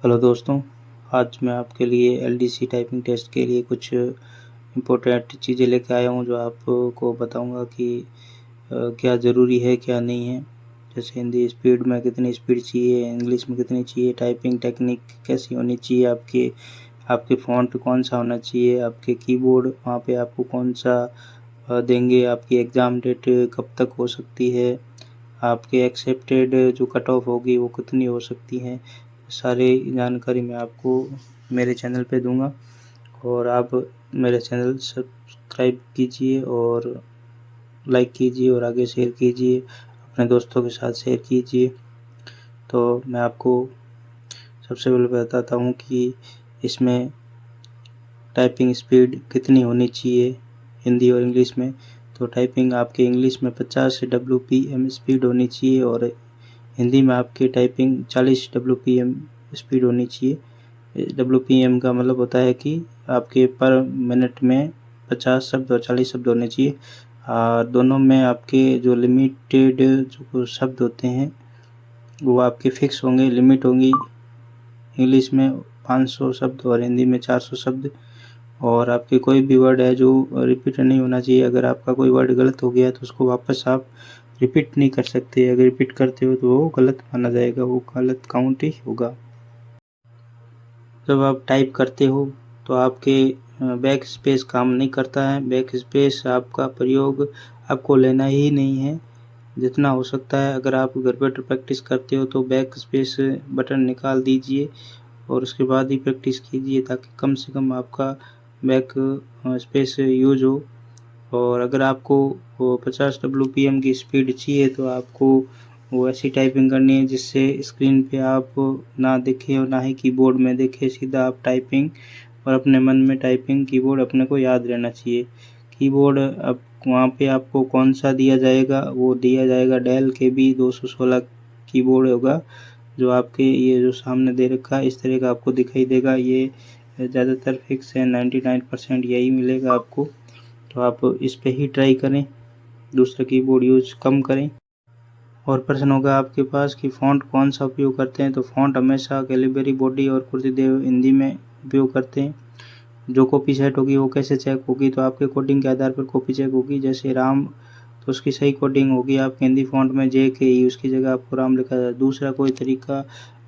Hello दोस्तों, आज मैं आपके लिए एलडीसी टाइपिंग टेस्ट के लिए कुछ इम्पोर्टेंट चीज़ें लेके आया हूँ जो आपको बताऊँगा कि क्या ज़रूरी है क्या नहीं है। जैसे हिंदी स्पीड में कितनी स्पीड चाहिए, इंग्लिश में कितनी चाहिए, टाइपिंग टेक्निक कैसी होनी चाहिए, आपके फ़ॉन्ट कौन सा होना चाहिए, आपके कीबोर्ड वहाँ पे आपको कौन सा देंगे, आपकी एग्ज़ाम डेट कब तक हो सकती है, आपके एक्सेप्टेड जो कट ऑफ होगी वो कितनी हो सकती है। सारी जानकारी मैं आपको मेरे चैनल पे दूंगा और आप मेरे चैनल सब्सक्राइब कीजिए और लाइक कीजिए और आगे शेयर कीजिए, अपने दोस्तों के साथ शेयर कीजिए। तो मैं आपको सबसे पहले बताता हूँ कि इसमें टाइपिंग स्पीड कितनी होनी चाहिए हिंदी और इंग्लिश में। तो टाइपिंग आपके इंग्लिश में 50 WPM स्पीड होनी चाहिए और हिंदी में आपकी टाइपिंग 40 WPM स्पीड होनी चाहिए। WPM का मतलब होता है कि आपके पर मिनट में 50 शब्द और 40 शब्द होने चाहिए। दोनों में आपके जो लिमिटेड जो शब्द होते हैं वो आपके फिक्स होंगे, लिमिट होंगी। इंग्लिश में 500 शब्द और हिंदी में 400 शब्द। और आपके कोई भी वर्ड है जो रिपीट नहीं होना चाहिए। अगर आपका कोई वर्ड गलत हो गया तो उसको वापस आप रिपीट नहीं कर सकते। अगर रिपीट करते हो तो वो गलत माना जाएगा, वो गलत काउंट ही होगा। जब आप टाइप करते हो तो आपके बैक स्पेस काम नहीं करता है। बैक स्पेस आपका प्रयोग आपको लेना ही नहीं है। जितना हो सकता है अगर आप घर बैठे प्रैक्टिस करते हो तो बैक स्पेस बटन निकाल दीजिए और उसके बाद ही प्रैक्टिस कीजिए ताकि कम से कम आपका बैक स्पेस यूज हो। और अगर आपको 50 WPM की स्पीड चाहिए तो आपको वो ऐसी टाइपिंग करनी है जिससे स्क्रीन पे आप ना देखें और ना ही कीबोर्ड में देखें, सीधा आप टाइपिंग और अपने मन में टाइपिंग। कीबोर्ड अपने को याद रहना चाहिए। कीबोर्ड अब वहाँ पे आपको कौन सा दिया जाएगा, वो दिया जाएगा डेल KB 216 कीबोर्ड होगा जो आपके ये जो सामने दे रखा है इस तरह का आपको दिखाई देगा। ये ज़्यादातर फिक्स है, 99% यही मिलेगा आपको। तो आप इस पे ही ट्राई करें, दूसरा कीबोर्ड यूज कम करें। और प्रश्न होगा आपके पास कि फ़ॉन्ट कौन सा उपयोग करते हैं। तो फ़ॉन्ट हमेशा कैलिबरी बॉडी और कुर्सीदेव हिंदी में उपयोग करते हैं। जो कॉपी सेट होगी वो कैसे चेक होगी, तो आपके कोडिंग के आधार पर कॉपी चेक होगी। जैसे राम तो उसकी सही कोडिंग होगी आपके हिंदी फ़ॉन्ट में JKE, उसकी जगह आपको राम लिखा जाए। दूसरा कोई तरीका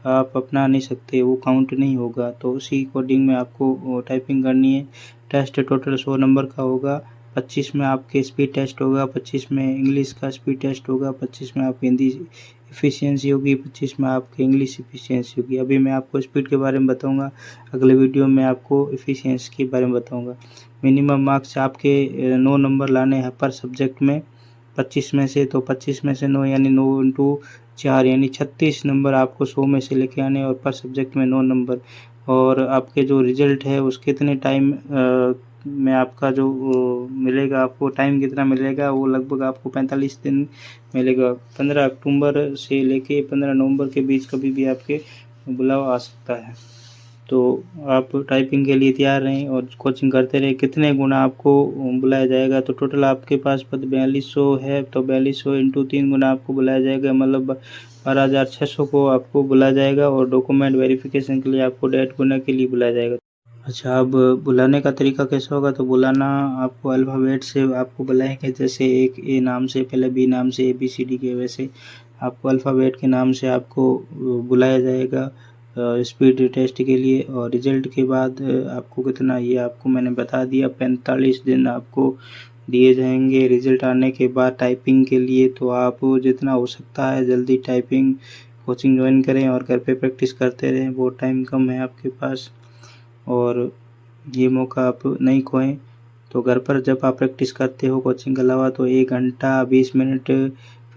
आप अपना नहीं सकते, वो काउंट नहीं होगा। तो उसी कोडिंग में आपको टाइपिंग करनी है। टेस्ट टोटल 100 नंबर का होगा। 25 में आपके स्पीड टेस्ट होगा, 25 में इंग्लिश का स्पीड टेस्ट होगा, 25 में आपकी हिंदी एफिशिएंसी होगी, 25 में आपकी इंग्लिश एफिशिएंसी होगी। अभी मैं आपको स्पीड के बारे में बताऊंगा, अगले वीडियो में आपको एफिशिएंसी के बारे में बताऊंगा। मिनिमम मार्क्स आपके 9 नंबर लाने हैं पर सब्जेक्ट में 25 में से। तो 25 में से 9 यानी 9 इंटू 4 यानी 36 नंबर आपको 100 में से लेके आने और पर सब्जेक्ट में 9 नंबर। और आपके जो रिजल्ट है उस कितने टाइम में आपका जो मिलेगा, आपको टाइम कितना मिलेगा, वो लगभग आपको 45 दिन मिलेगा। 15 अक्टूबर से लेके 15 नवंबर के बीच कभी भी आपके बुलावा आ सकता है। तो आप टाइपिंग के लिए तैयार रहें और कोचिंग करते रहें। कितने गुना आपको बुलाया जाएगा, तो टोटल आपके पास पद 4200 है तो 4200 इंटू 3 गुना आपको बुलाया जाएगा, मतलब 12,600 को आपको बुलाया जाएगा। और डॉक्यूमेंट वेरिफिकेशन के लिए आपको 1.5 गुना के लिए बुलाया जाएगा। अच्छा, अब बुलाने का तरीका कैसा होगा, तो बुलाना आपको अल्फ़ाबेट से आपको बुलाएंगे। जैसे एक A नाम से, पहले B नाम से, ABCD के वैसे आपको अल्फ़ाबेट के नाम से आपको बुलाया जाएगा स्पीड टेस्ट के लिए। और रिजल्ट के बाद आपको कितना, ये आपको मैंने बता दिया, 45 दिन आपको दिए जाएंगे रिजल्ट आने के बाद टाइपिंग के लिए। तो आप जितना हो सकता है जल्दी टाइपिंग कोचिंग ज्वाइन करें और घर पे प्रैक्टिस करते रहें। बहुत टाइम कम है आपके पास और ये मौका आप नहीं खोएं। तो घर पर जब आप प्रैक्टिस करते हो कोचिंग के अलावा तो 1 घंटा 20 मिनट,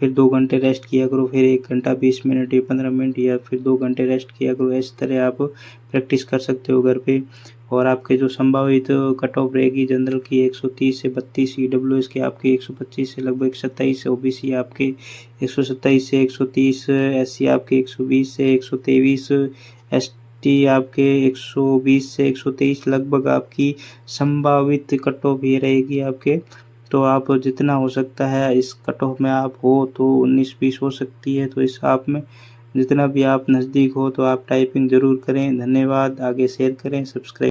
फिर 2 घंटे रेस्ट किया करो, फिर 1 घंटा 20 मिनट या 15 मिनट या फिर 2 घंटे रेस्ट किया करो। इस तरह आप प्रैक्टिस कर सकते हो घर पे। और आपके जो संभावित कट ऑफ रहेगी जनरल की 130 से 32, EWS की आपकी 125 से लगभग 127, OBC आपके 127 से 130, SC आपके 120 से 123, ST आपके 120 से 123 लगभग आपकी संभावित कट ऑफ ये रहेगी आपके। तो आप जितना हो सकता है इस कट ऑफ में आप हो तो 19-20 हो सकती है। तो इस आप में जितना भी आप नज़दीक हो तो आप टाइपिंग ज़रूर करें। धन्यवाद। आगे शेयर करें, सब्सक्राइब